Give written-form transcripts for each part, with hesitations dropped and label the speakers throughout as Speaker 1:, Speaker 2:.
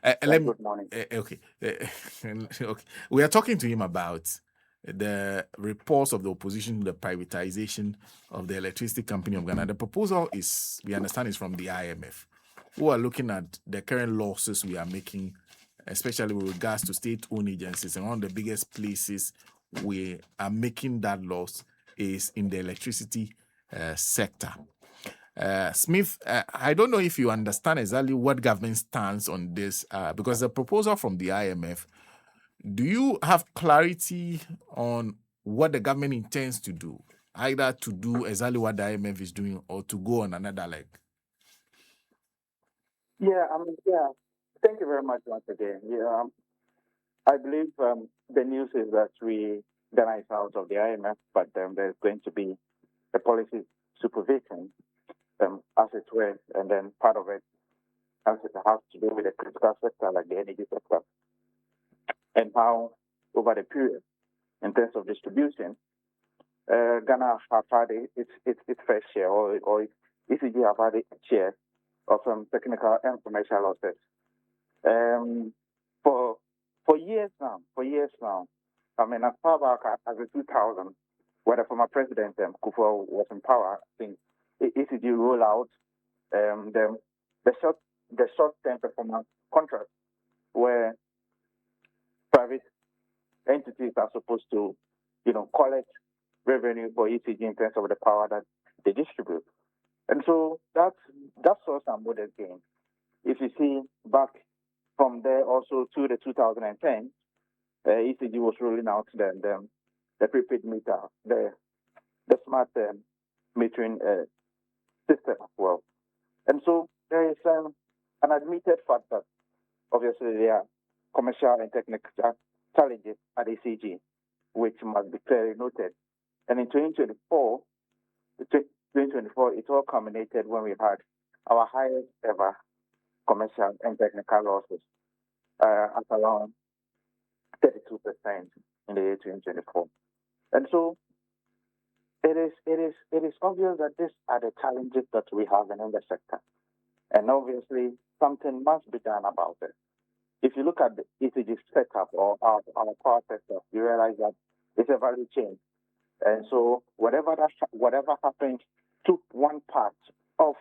Speaker 1: Let me.
Speaker 2: Good morning.
Speaker 1: Okay. Okay. We are talking to him about the reports of the opposition to the privatization of the electricity company of Ghana. The proposal is, we understand, is from the IMF, who are looking at the current losses we are making, especially with regards to state-owned agencies. And one of the biggest places we are making that loss is in the electricity sector. Smith, I don't know if you understand exactly what government stands on this, because the proposal from the IMF, do you have clarity on what the government intends to do, either to do exactly what the IMF is doing or to go on another leg?
Speaker 2: Yeah, yeah. Thank you very much once again. Yeah, I believe the news is that Ghana is out of the IMF, but there's going to be a policy supervision, as it were, and then part of it as it has to do with the critical sector, like the energy sector, and how over the period, in terms of distribution, Ghana have had its fair share, or ECG have had its share of technical and commercial losses. For years now, I mean, as far back as the 2000, where the former president Kufuor was in power, I think ECG rolled out the short-term performance contract, where private entities are supposed to, collect revenue for ECG in terms of the power that they distribute. And so that saw some modest gain. If you see back from there also to the 2010, ECG was rolling out the prepaid meter, the smart metering system as well. And so there is an admitted fact that obviously there are commercial and technical challenges at ECG, which must be clearly noted. And in 2024, it all culminated when we had our highest ever commercial and technical losses at around 32% in the year 2024. And so it is obvious that these are the challenges that we have in the sector. And obviously, something must be done about it. If you look at the ECG setup or our power sector, you realize that it's a value chain. And so whatever happens to one part of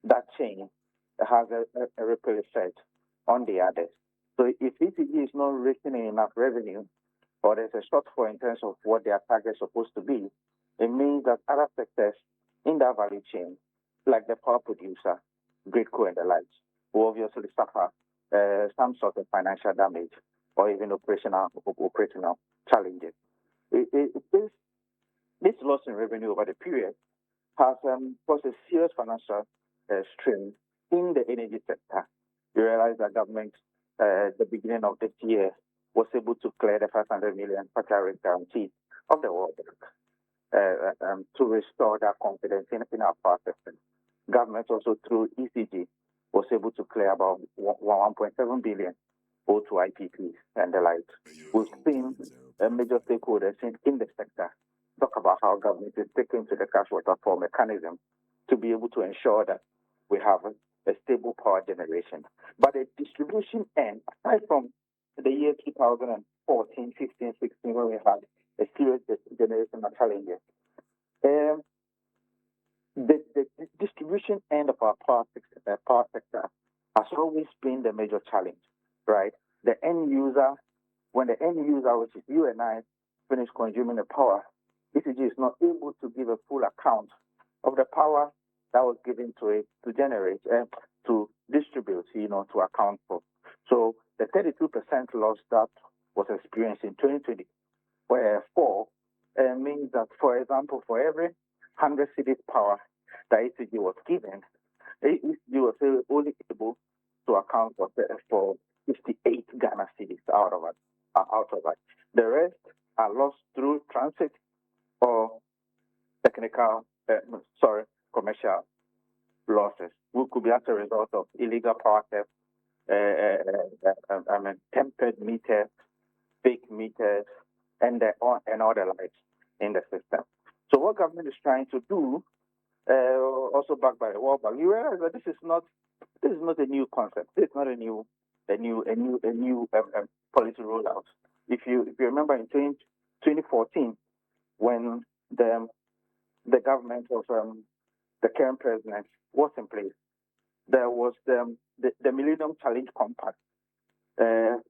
Speaker 2: that chain has a ripple effect on the others. So if ECG is not raising enough revenue, or there's a shortfall in terms of what their target is supposed to be, it means that other sectors in that value chain, like the power producer, Gridco and the likes, will obviously suffer some sort of financial damage or even operational challenges. This loss in revenue over the period has caused a serious financial strain in the energy sector. You realize that government, at the beginning of this year, was able to clear the 500 million partial rate guarantee of the World Bank to restore that confidence in our power system. Government also, through ECG, was able to clear about 1.7 billion owed to IPPs and the like. We've seen major stakeholders in the sector talk about how government is taking to the cash waterfall mechanism to be able to ensure that we have a stable power generation. But the distribution end, aside from the year 2014, 15, 16, when we had a serious generational challenges, the distribution end of our power sector has always been the major challenge, right? The end user, when the end user, which is you and I, finish consuming the power, ECG is not able to give a full account of the power that was given to it to generate and to distribute, to account for. So the 32% loss that was experienced in 2024 means that, for example, for every 100 cedis power that ECG was given, ECG was only able to account for 58 Ghana cedis out of it. The rest are lost through transit or commercial losses, which could be as a result of illegal power theft, tempered meters, fake meters, and all the likes in the system. So what government is trying to do, also backed by the World Bank, you realize that this is not a new concept. This is not a new a new policy rollout. If you remember in 2014, when the government of the current president was in place, there was the Millennium Challenge Compact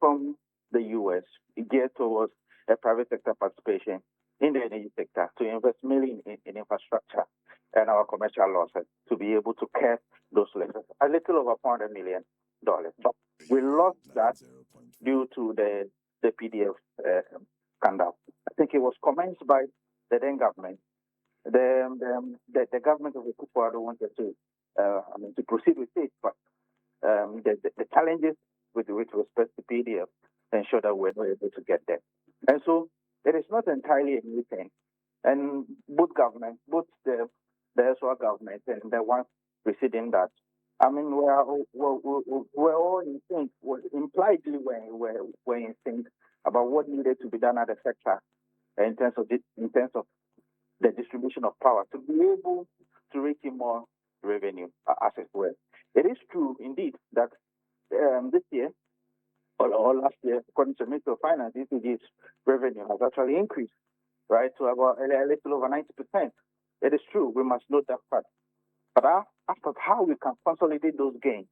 Speaker 2: from the U.S. geared towards a private sector participation in the energy sector to invest mainly in infrastructure and our commercial losses to be able to curb those losses. A little over $400 million. But we lost that due to the PDF scandal. I think it was commenced by the then government. The government of the Kufuor wanted to proceed with it, but the challenges with respect to PDF ensure that we're not able to get there. And so it is not entirely a new thing. And both governments, both the SWA government and the ones preceding that, I mean, we're all in sync. Impliedly, we're in sync about what needed to be done at the sector in terms of the distribution of power to be able to reach more revenue as it were. It is true indeed that this year or last year, according to Ministry of Finance, Ecg's revenue has actually increased, right, to about a little over 90%. It is true. We must note that fact. But after how we can consolidate those gains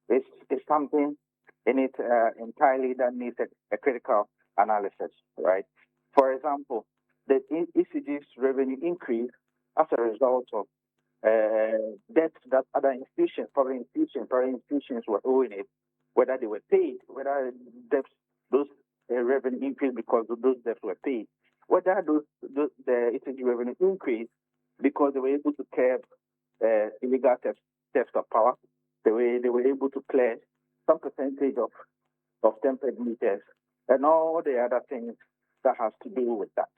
Speaker 2: is something in it entirely that needs a critical analysis, right? For example, the Ecg's revenue increase as a result of debts that other institutions, foreign institutions were owing it, whether they were paid, whether debts, those revenue increased because those debts were paid, whether the Ecg revenue increased because they were able to curb illegal theft of power. They were able to clear some percentage of tempered meters and all the other things that has to do with that.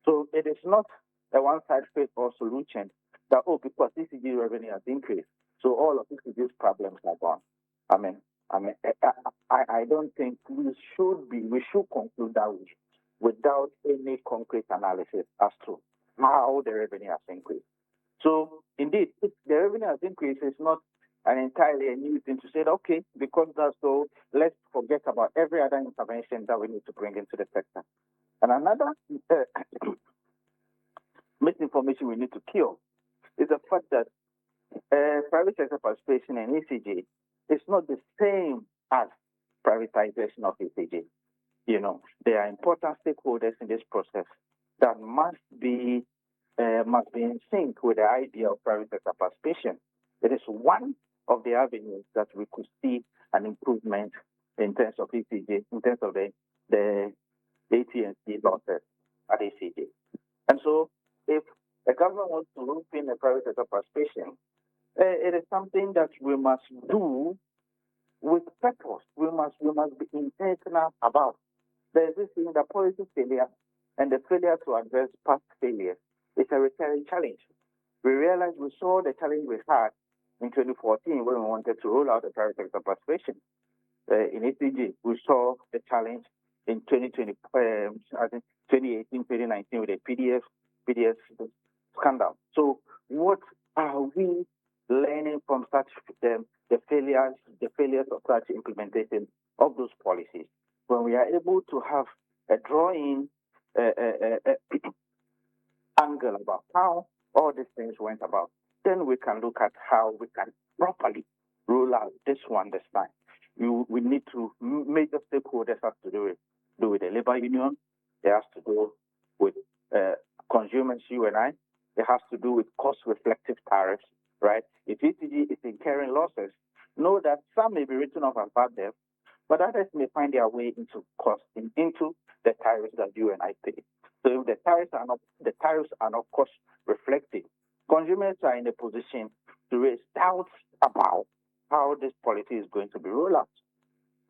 Speaker 2: So it is not a one-size-fits-all solution that, because Ecg revenue has increased, so all of Ecg's problems are gone. I don't think we should conclude that way without any concrete analysis as to how the revenue has increased. So indeed, if the revenue has increased, it's not an entirely a new thing to say, okay, because that's so, let's forget about every other intervention that we need to bring into the sector. And another misinformation we need to kill is the fact that private sector participation in Ecg is not the same as privatization of Ecg. There are important stakeholders in this process that must be in sync with the idea of private sector participation. It is one of the avenues that we could see an improvement in terms of Ecg, in terms of the AT&C losses at Ecg. And so, if the government wants to loop in a private sector participation, it is something that we must do with purpose. We must be intentional about. There is this thing that policy failure and the failure to address past failures is a recurring challenge. We saw the challenge we had in 2014 when we wanted to roll out the private sector participation. In Ecg, we saw the challenge in 2020, 2018, 2019 with the PDF scandal. So what are we learning from such the failures of such implementation of those policies? When we are able to have a drawing angle about how all these things went about, then we can look at how we can properly roll out this one this time. We need to major stakeholders have to do with the labor union. It has to do with consumers, you and I. It has to do with cost-reflective tariffs, right? If Ecg is incurring losses, know that some may be written off as bad debt, but others may find their way into the tariffs that you and I pay. So if the tariffs are not cost reflective, consumers are in a position to raise doubts about how this policy is going to be rolled out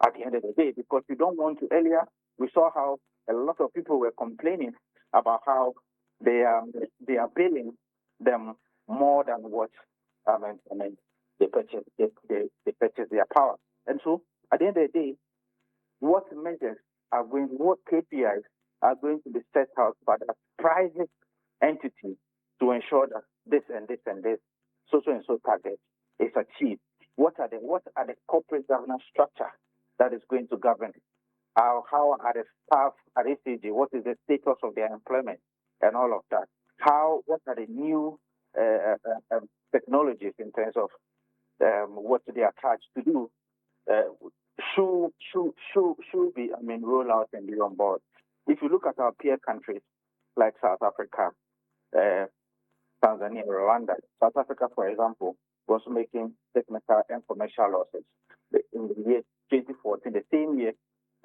Speaker 2: at the end of the day, because you don't want to. Earlier, we saw how a lot of people were complaining about how they are billing them more than what they purchase their power. And so at the end of the day, what KPIs are going to be set out by the private entity to ensure that this and this and this so and so target is achieved? What are the corporate governance structure that is going to govern. How are the staff at Ecg? What is the status of their employment and all of that? What are the new technologies in terms of what they are charged to do? Should be, roll out and be on board. If you look at our peer countries like South Africa, Tanzania, Rwanda, South Africa, for example, was making technical and commercial losses in the year 2014. The same year,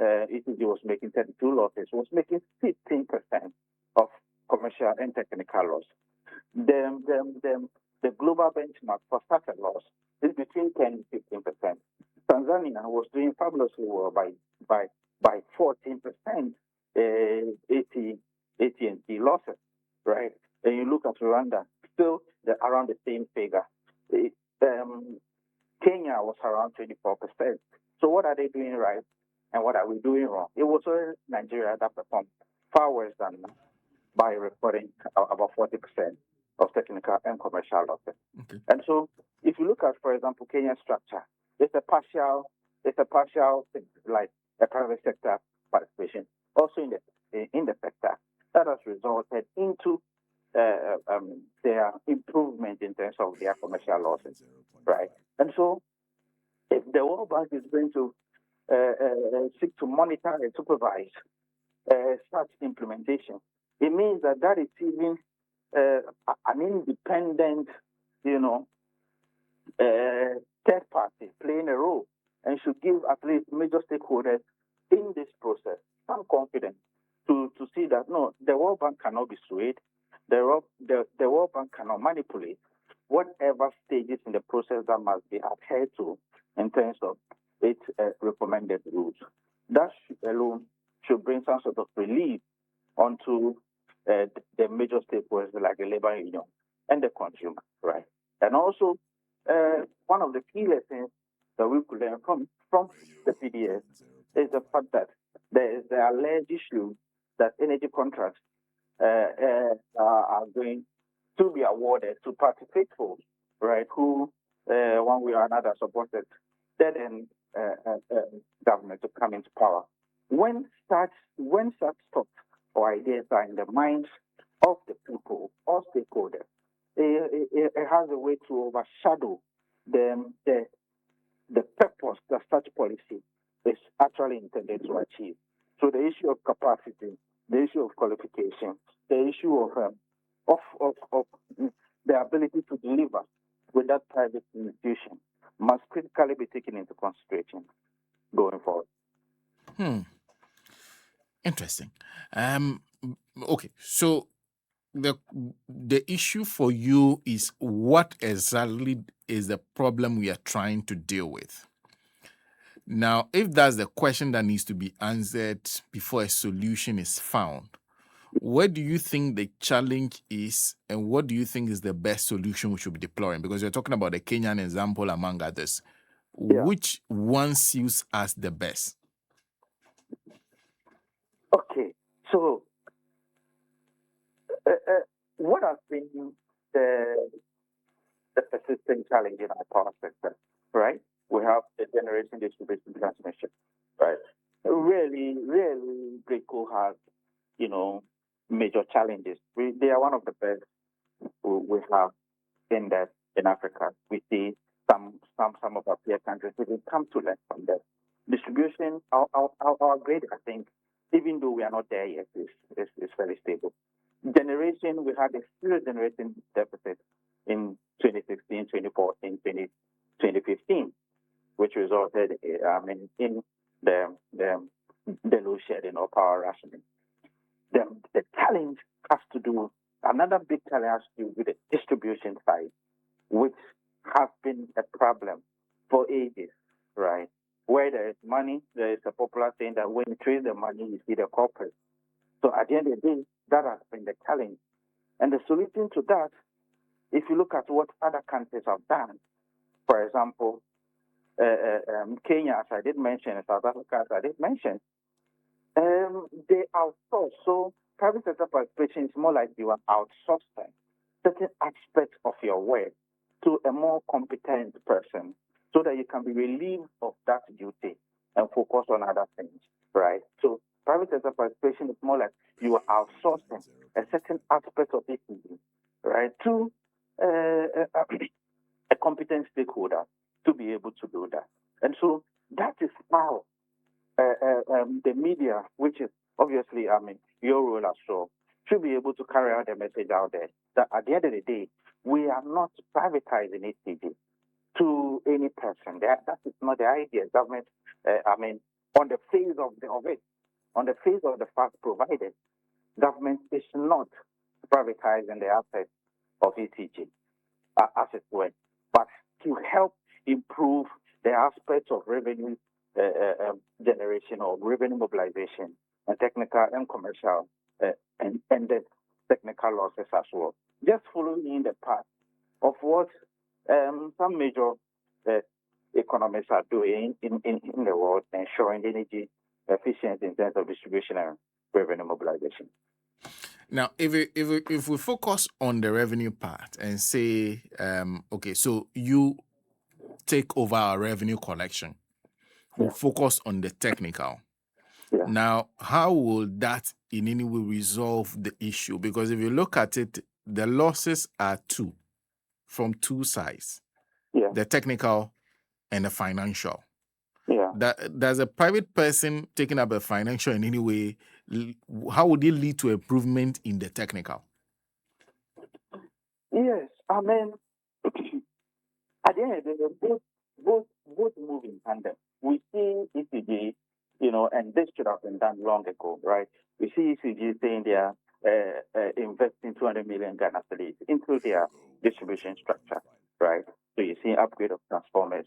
Speaker 2: ECG was making 32 losses, was making 15% of commercial and technical loss. The global benchmark for such a loss is between 10 and 15%. Tanzania was doing fabulously well by 14% AT&T losses, right? And you look at Rwanda, still around the same figure. Kenya was around 24%. So what are they doing right and what are we doing wrong? It was Nigeria that performed far worse than by recording about 40% of technical and commercial losses.
Speaker 1: Okay.
Speaker 2: And so if you look at, for example, Kenya's structure, it's a partial thing, like a private sector participation, also in the sector, that has resulted into their improvement in terms of their commercial losses, right? And so if the World Bank is going to seek to monitor and supervise such implementation, it means that is even an independent, third party playing a role and should give at least major stakeholders in this process some confidence to see that no, the World Bank cannot be swayed, the World Bank cannot manipulate whatever stages in the process that must be adhered to in terms of its recommended rules. That alone should bring some sort of relief onto the major stakeholders like the labor union and the consumer, right? And also, one of the key lessons that we could learn from the PDS is the fact that there is the alleged issue that energy contracts are going to be awarded to party faithful, right, who one way or another supported dead-end government to come into power. When such thoughts or ideas are in the minds of the people or stakeholders, it has a way to overshadow the purpose that such policy is actually intended to achieve. So the issue of capacity, the issue of qualification, the issue of the ability to deliver with that private institution must critically be taken into consideration going forward.
Speaker 1: Interesting. Okay, so the issue for you is what exactly is the problem we are trying to deal with? Now, if that's the question that needs to be answered before a solution is found, where do you think the challenge is and what do you think is the best solution we should be deploying? Because you're talking about the Kenyan example among others.
Speaker 2: Yeah.
Speaker 1: Which one suits us the best?
Speaker 2: Okay, so what has been the persistent challenge in our power sector, right? We have the generation, distribution, transmission, right? Really, GRECO has, major challenges. They are one of the best we have in Africa. We see some of our peer countries, we come to learn from them. Distribution, our grade, I think, even though we are not there yet, is very stable. Generation, we had a serious generation deficit in 2016, 2014, 2015, which resulted in the load shedding or power rationing. The challenge has to do, another big challenge has to do with the distribution side, which has been a problem for ages, right? Where there is money, there is a popular saying that when you trace the money, you see the corporate. So at the end of the day, that has been the challenge. And the solution to that, if you look at what other countries have done, for example, Kenya, as I did mention, and South Africa, as I did mention, they outsource. So private sector participation is more like you are outsourcing certain aspects of your work to a more competent person so that you can be relieved of that duty and focus on other things, right? So private sector participation is more like you are outsourcing a certain aspect of ECG, right, to a competent stakeholder to be able to do that. And so that is how the media, which is obviously, your role as well, should be able to carry out the message out there that at the end of the day, we are not privatizing ECG to any person. That is not the idea. Government, on the face of it, on the face of the fact provided, government is not privatizing the assets of ECG, as it were, but to help improve the aspects of revenue generation or revenue mobilization and technical and commercial and the technical losses as well. Just following in the path of what some major economists are doing in the world, ensuring energy efficiency in terms of distribution and revenue mobilization.
Speaker 1: Now, if we focus on the revenue part and say, okay, so you take over our revenue collection, we'll focus on the technical.
Speaker 2: Yeah.
Speaker 1: Now, how will that in any way resolve the issue? Because if you look at it, the losses are from two sides,
Speaker 2: Yeah.
Speaker 1: the technical and the financial.
Speaker 2: Yeah.
Speaker 1: Does a private person taking up a financial in any way, how would it lead to improvement in the technical?
Speaker 2: Yes, at the end of the day, both move in tandem. We see ECG, and this should have been done long ago, right? We see ECG saying they are investing 200 million Ghana cedis into their distribution structure, right? So you see upgrade of transformers,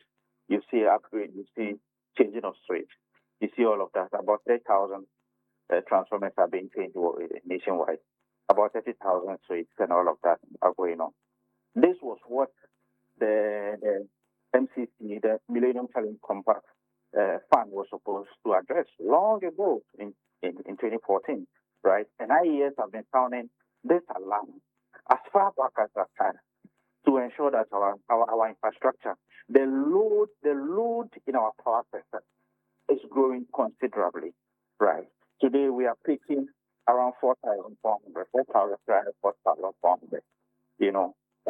Speaker 2: you see changing of switch, you see all of that. About 3,000 transformers are being changed nationwide. About 30,000 switches and all of that are going on. This was what the MCC, the Millennium Challenge Compact Fund, was supposed to address long ago in 2014, right? And IES have been sounding this alarm as far back as that time to ensure that our infrastructure, the load in our power sector is growing considerably, right? Today we are peaking around 4,400, 4,400,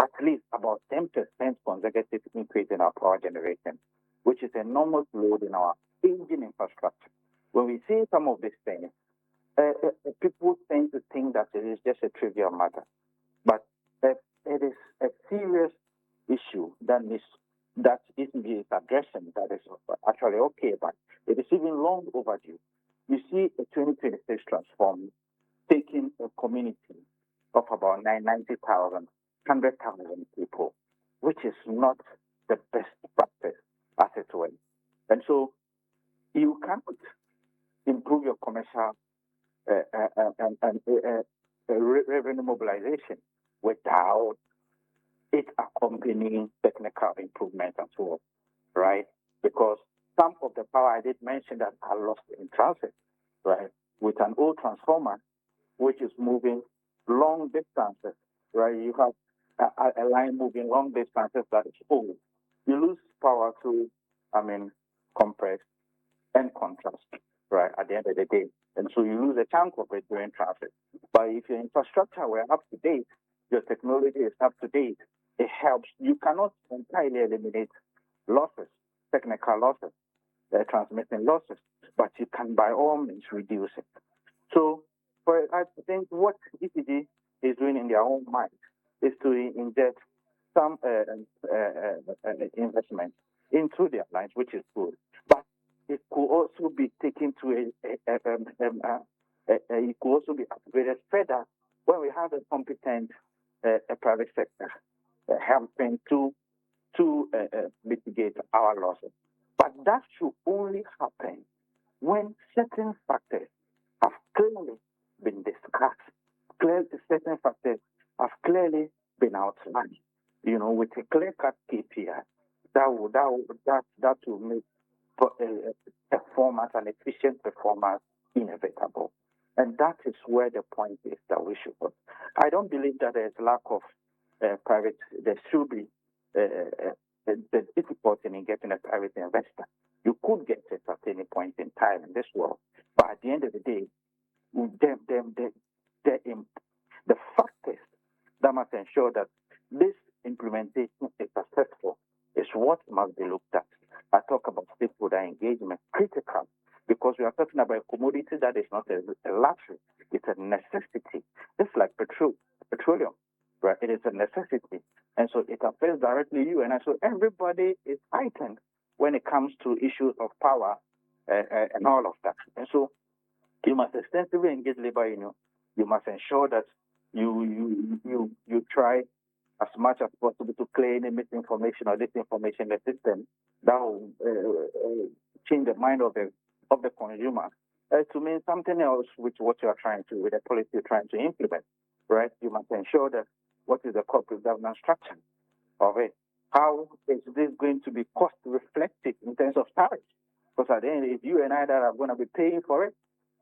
Speaker 2: at least about 10% consecutive increase in our power generation, which is enormous load in our aging infrastructure. When we see some of these things, people tend to think that it is just a trivial matter, but it is a serious issue that ECG is addressing. That is actually okay, but it is even long overdue. You see a 2026 transform taking a community of about 90,000, 100,000 people, which is not the best practice as it were. And so you cannot improve your commercial revenue mobilization without it accompanying technical improvement as well, right? Because some of the power I did mention that are lost in transit, right? With an old transformer, which is moving long distances, right? You have a line moving long distances that is old. You lose power to, compress and contrast, right, at the end of the day. And so you lose a chunk of it during traffic. But if your infrastructure were up to date, your technology is up to date, it helps. You cannot entirely eliminate losses, technical losses, transmission losses, but you can by all means reduce it. So I think what ECG is doing in their own mind is to inject some investment into their lines, which is good. But it could also be taken to it could also be upgraded further when we have a competent private sector helping to mitigate our losses. But that should only happen when certain factors have clearly been discussed. Certain factors have clearly been outlined, with a clear-cut KPI that will make performance and efficient performance inevitable. And that is where the point is that we should put. I don't believe that there is lack of private. There should be the difficulty in getting a private investor. You could get it at any point in time in this world, but at the end of the day, the factors that must ensure that this implementation is successful is what must be looked at. I talk about stakeholder engagement, critical, because we are talking about a commodity that is not a luxury, it's a necessity. It's like petroleum, right? It is a necessity. And so it affects directly you. And so everybody is heightened when it comes to issues of power and all of that. And so you must extensively engage labor union. You must ensure that you try as much as possible to clear any misinformation or disinformation in the system that will change the mind of the consumer to mean something else with what you are trying to, with the policy you're trying to implement, right? You must ensure that what is the corporate governance structure of it? How is this going to be cost reflective in terms of tariffs? Because at the end, it's you and I that are going to be paying for it.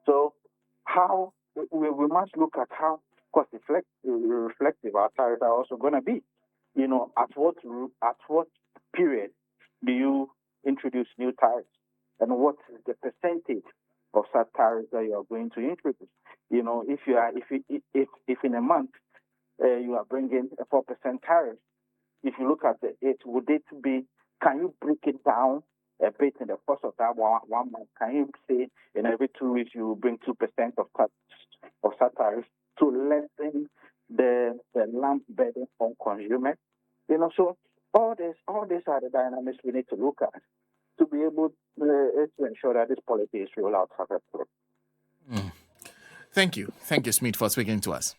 Speaker 2: So how we must look at how cost reflective our tariffs are also going to be. You know, at what period do you introduce new tariffs, and what is the percentage of such tariffs that you are going to introduce? You know, if in a month you are bringing a 4% tariff, if you look at it, would it be? Can you break it down a bit in the course of that one month? Can you say in every 2 weeks you bring 2% of such tariffs to lessen the lump burden on consumers? You know, so all these are the dynamics we need to look at to be able to ensure that this policy is rolled out successfully.
Speaker 1: Thank you, Smith, for speaking to us.